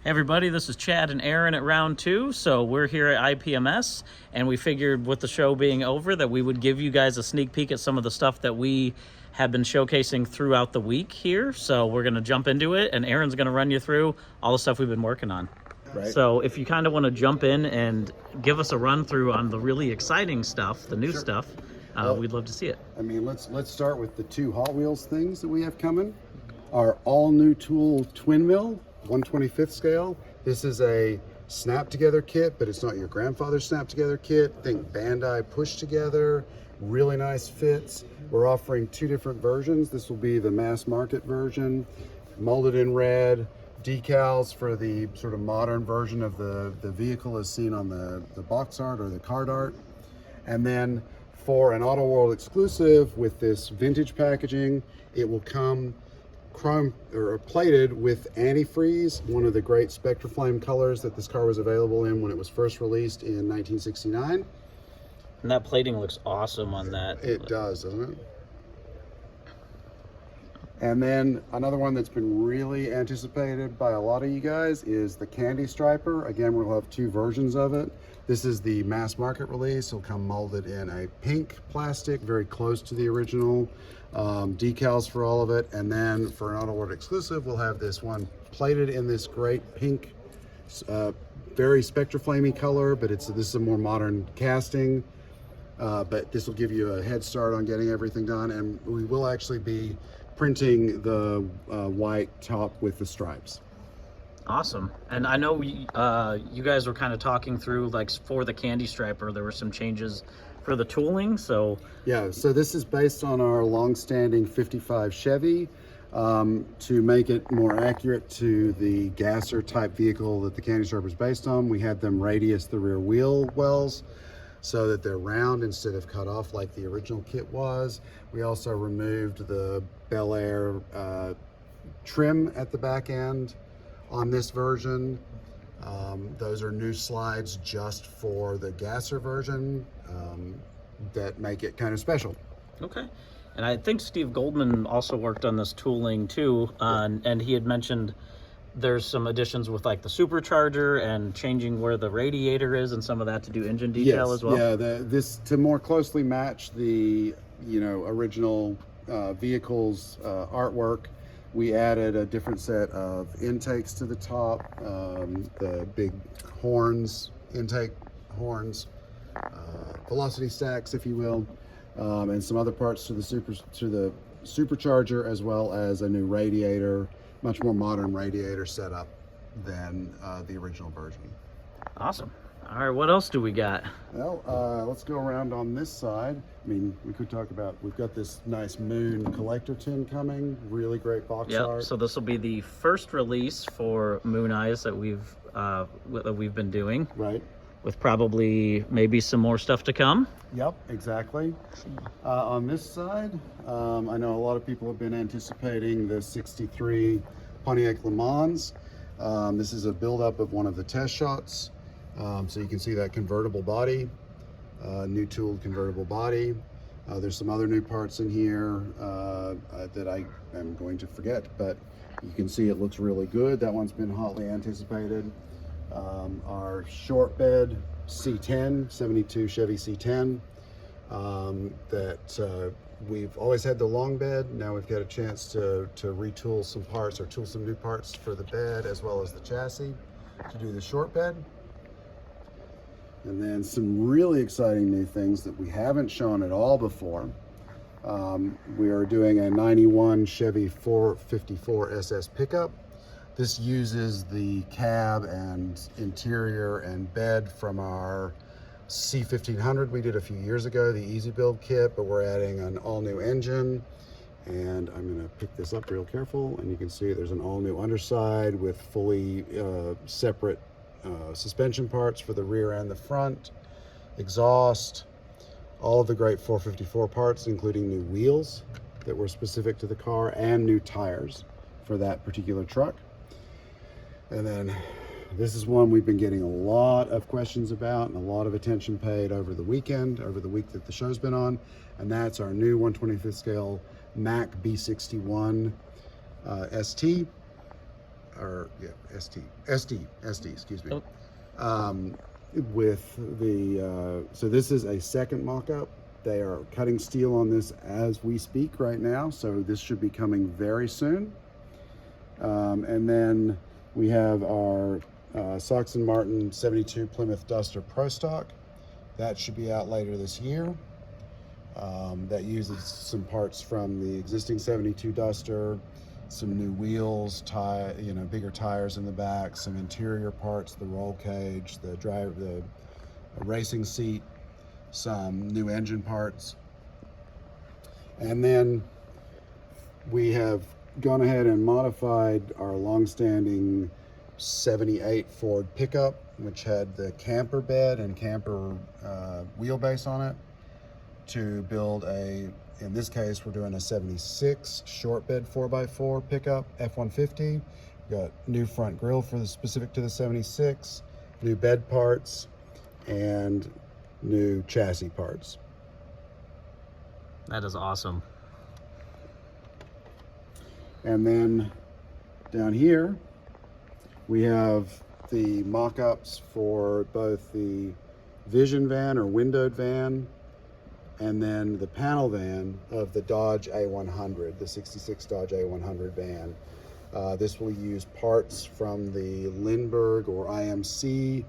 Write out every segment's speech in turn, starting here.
Hey everybody, this is Chad and Aaron at round two. So we're here at IPMS, and we figured with the show being over that we would give you guys a sneak peek at some of the stuff that we have been showcasing throughout the week here. So we're going to jump into it, and Aaron's going to run you through all the stuff we've been working on. Right. So if you kind of want to jump in and give us a run through on the really exciting stuff, the new stuff, we'd love to see it. I mean, let's start with the two Hot Wheels things that we have coming. Our all new tool twin mill, 1/25th scale. This is a snap together kit, but it's not your grandfather's snap together kit. Think Bandai push together, really nice fits. We're offering two different versions. This will be the mass market version, molded in red, decals for the sort of modern version of the vehicle as seen on the box art or the card art. And then for an Auto World exclusive with this vintage packaging, it will come chrome or plated with antifreeze, one of the great Spectraflame colors that this car was available in when it was first released in 1969. And that plating looks awesome on that. It does, doesn't it? And then another one that's been really anticipated by a lot of you guys is the Candy Striper. Again, we'll have two versions of it. This is the mass market release. It'll come molded in a pink plastic, very close to the original. Decals for all of it. And then for an Auto World exclusive, we'll have this one plated in this great pink, very Spectraflamey color, but this is a more modern casting. But this will give you a head start on getting everything done. And we will actually be printing the white top with the stripes. Awesome. And I know you guys were kind of talking through, like, for the Candy Striper, there were some changes for the tooling, so... Yeah, so this is based on our long-standing 55 Chevy to make it more accurate to the gasser type vehicle that the Candy Striper is based on. We had them radius the rear wheel wells so that they're round instead of cut off like the original kit was. We also removed the Bel Air trim at the back end on this version. Those are new slides just for the gasser version that make it kind of special. Okay. And I think Steve Goldman also worked on this tooling too, and he had mentioned there's some additions with like the supercharger and changing where the radiator is and some of that to do engine detail as well. Yeah, this to more closely match the original vehicle's artwork. We added a different set of intakes to the top, the big horns, intake horns, velocity stacks, if you will, and some other parts to the supercharger, as well as a new radiator, much more modern radiator setup than the original version. Awesome. All right, what else do we got? Well, let's go around on this side. I mean, we could talk about, we've got this nice Moon collector tin coming, really great box art. So this will be the first release for Moon Eyes that we've been doing. Right. With probably maybe some more stuff to come. Yep, exactly. On this side, I know a lot of people have been anticipating the 63 Pontiac Le Mans. This is a buildup of one of the test shots. So you can see that convertible body, new tooled convertible body. There's some other new parts in here that I am going to forget, but you can see it looks really good. That one's been hotly anticipated. Our short bed C10, 72 Chevy C10, that we've always had the long bed. Now we've got a chance to retool some parts or tool some new parts for the bed as well as the chassis to do the short bed. And then some really exciting new things that we haven't shown at all before. We are doing a 91 Chevy 454 SS pickup. This uses the cab and interior and bed from our C1500 we did a few years ago, the Easy Build kit, but we're adding an all new engine. And I'm gonna pick this up real careful, and you can see there's an all new underside with fully separate suspension parts for the rear and the front, exhaust, all of the great 454 parts, including new wheels that were specific to the car and new tires for that particular truck. And then this is one we've been getting a lot of questions about and a lot of attention paid over the weekend, over the week that the show's been on, and that's our new 1/25th scale Mack B61 ST. or yeah, SD, excuse me. Oh. With the, so this is a second mock-up. They are cutting steel on this as we speak right now, so this should be coming very soon. And then we have our Sox and Martin 72 Plymouth Duster Pro Stock. That should be out later this year. That uses some parts from the existing 72 Duster, some new wheels, bigger tires in the back, some interior parts, the roll cage, the racing seat, some new engine parts. And then we have gone ahead and modified our long-standing 78 Ford pickup, which had the camper bed and camper wheelbase on it, to build in this case, we're doing a 76 short bed 4x4 pickup F-150. Got new front grille specific to the 76, new bed parts, and new chassis parts. That is awesome. And then down here, we have the mock-ups for both the Vision van or windowed van, and then the panel van of the Dodge A100, the 66 Dodge A100 van. This will use parts from the Lindbergh or IMC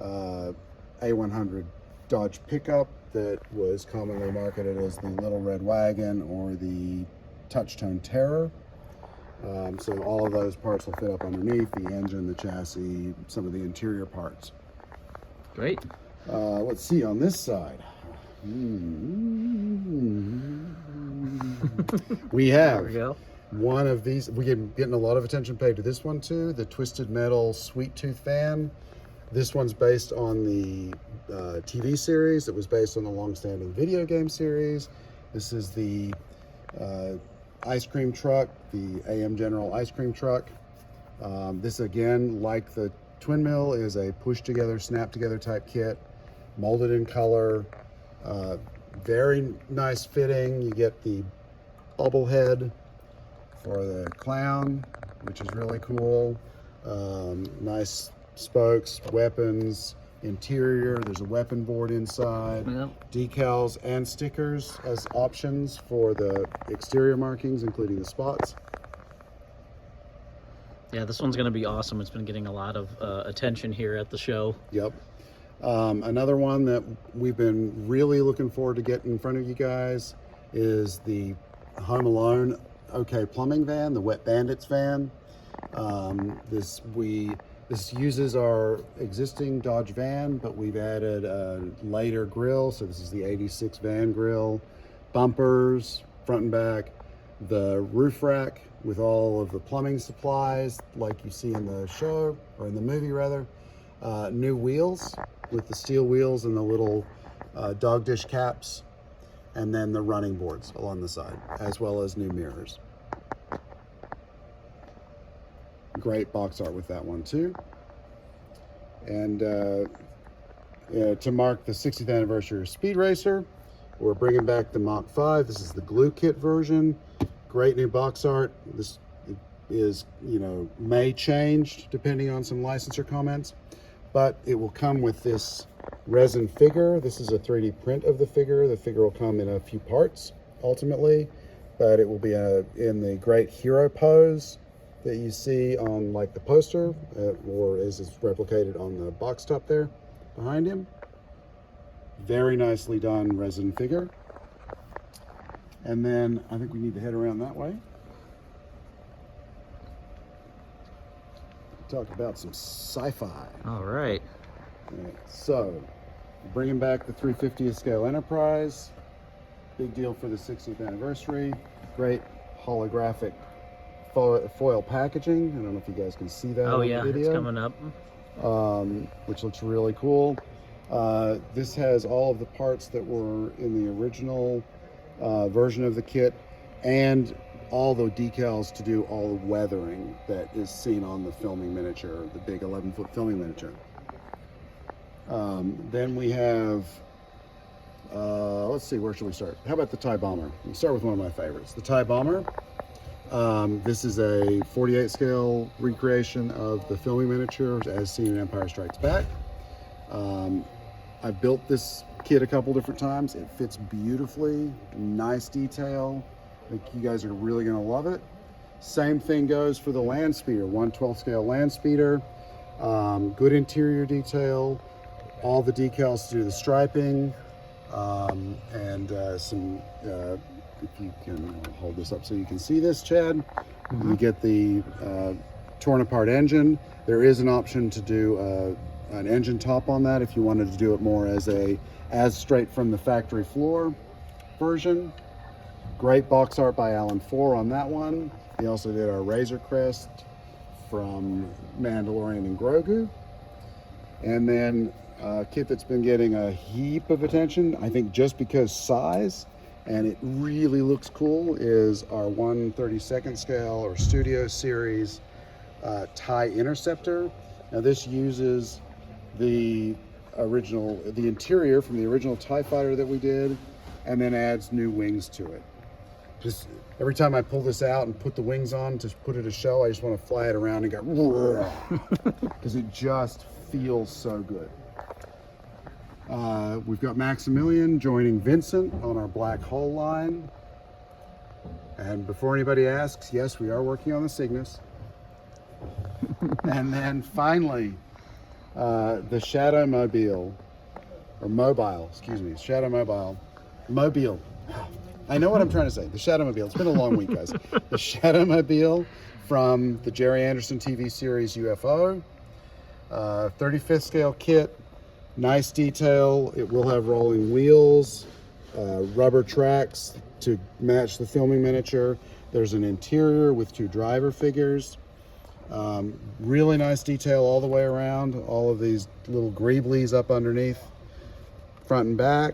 A100 Dodge pickup that was commonly marketed as the Little Red Wagon or the Touch-Tone Terror. So all of those parts will fit up underneath the engine, the chassis, some of the interior parts. Great. Let's see on this side. We have There we go. one of these. We're getting a lot of attention paid to this one too, the Twisted Metal Sweet Tooth van. This one's based on the TV series that was based on the long-standing video game series. This is the ice cream truck, the AM General ice cream truck. This again, like the twin mill, is a push together, snap together type kit, molded in color, very nice fitting. You get the bubble head for the clown, which is really cool. Nice spokes, weapons, interior. There's a weapon board inside. Yep. Decals and stickers as options for the exterior markings, including the spots. Yeah, this one's going to be awesome. It's been getting a lot of attention here at the show. Yep. Another one that we've been really looking forward to getting in front of you guys is the Home Alone OK Plumbing van, the Wet Bandits van. This uses our existing Dodge van, but we've added a later grill. So this is the 86 van grill, bumpers, front and back, the roof rack with all of the plumbing supplies like you see in the show, or in the movie rather. New wheels with the steel wheels and the little dog dish caps, and then the running boards along the side, as well as new mirrors. Great box art with that one too. And to mark the 60th anniversary of Speed Racer, we're bringing back the Mach 5. This is the glue kit version. Great new box art. This is, may change depending on some licensor comments, but it will come with this resin figure. This is a 3D print of the figure. The figure will come in a few parts ultimately, but it will be in the great hero pose that you see on like the poster, or as it's replicated on the box top there behind him. Very nicely done resin figure. And then I think we need to head around that way. Talk about some sci-fi. All right. So, bringing back the 350th scale Enterprise. Big deal for the 60th anniversary. Great holographic foil packaging. I don't know if you guys can see that. Oh on yeah, the video. it's coming up. Which looks really cool. This has all of the parts that were in the original version of the kit, and all the decals to do all the weathering that is seen on the filming miniature, the big 11-foot filming miniature. Then we have, let's see, where should we start? How about the TIE Bomber? We'll start with one of my favorites, the TIE Bomber. This is a 48 scale recreation of the filming miniature as seen in Empire Strikes Back. I've built this kit a couple different times. It fits beautifully, nice detail. I think you guys are really gonna love it. Same thing goes for the land speeder, 1/12 scale land speeder. Good interior detail, all the decals to do the striping, and some, if you can hold this up so you can see this, Chad. You get the torn apart engine. There is an option to do an engine top on that if you wanted to do it more as straight from the factory floor version. Great box art by Alan Four on that one. He also did our Razor Crest from Mandalorian and Grogu. And then a kit that's been getting a heap of attention, I think just because size, and it really looks cool, is our 1/32 scale or Studio Series TIE Interceptor. Now this uses the interior from the original TIE Fighter that we did, and then adds new wings to it. Just every time I pull this out and put the wings on to put it a show, I just want to fly it around and go, because it just feels so good. We've got Maximilian joining Vincent on our black hole line. And before anybody asks, yes, we are working on the Cygnus. And then finally, the Shadow Mobile, or Mobile, excuse me, Shadow Mobile, Mobile. I know what I'm trying to say. The Shadow Mobile. It's been a long week, guys. The Shadow Mobile from the Jerry Anderson TV series UFO. 35th scale kit. Nice detail. It will have rolling wheels, rubber tracks to match the filming miniature. There's an interior with 2 driver figures. Really nice detail all the way around. All of these little greeblies up underneath, front and back.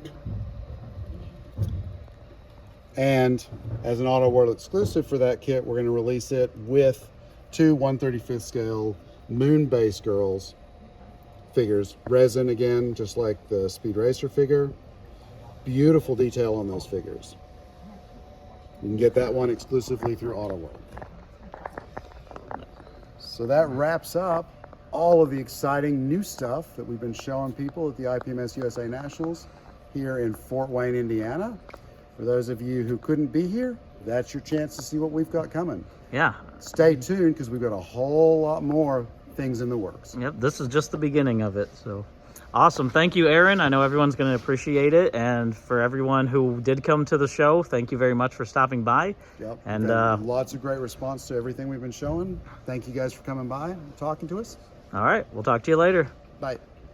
And as an Auto World exclusive for that kit, we're going to release it with 2 1/35th scale Moon Base Girls figures. Resin again, just like the Speed Racer figure. Beautiful detail on those figures. You can get that one exclusively through Auto World. So that wraps up all of the exciting new stuff that we've been showing people at the IPMS USA Nationals here in Fort Wayne, Indiana. For those of you who couldn't be here, that's your chance to see what we've got coming. Yeah. Stay tuned, because we've got a whole lot more things in the works. Yep, this is just the beginning of it. So awesome. Thank you, Aaron. I know everyone's going to appreciate it. And for everyone who did come to the show, thank you very much for stopping by. Yep. And lots of great response to everything we've been showing. Thank you guys for coming by and talking to us. All right. We'll talk to you later. Bye.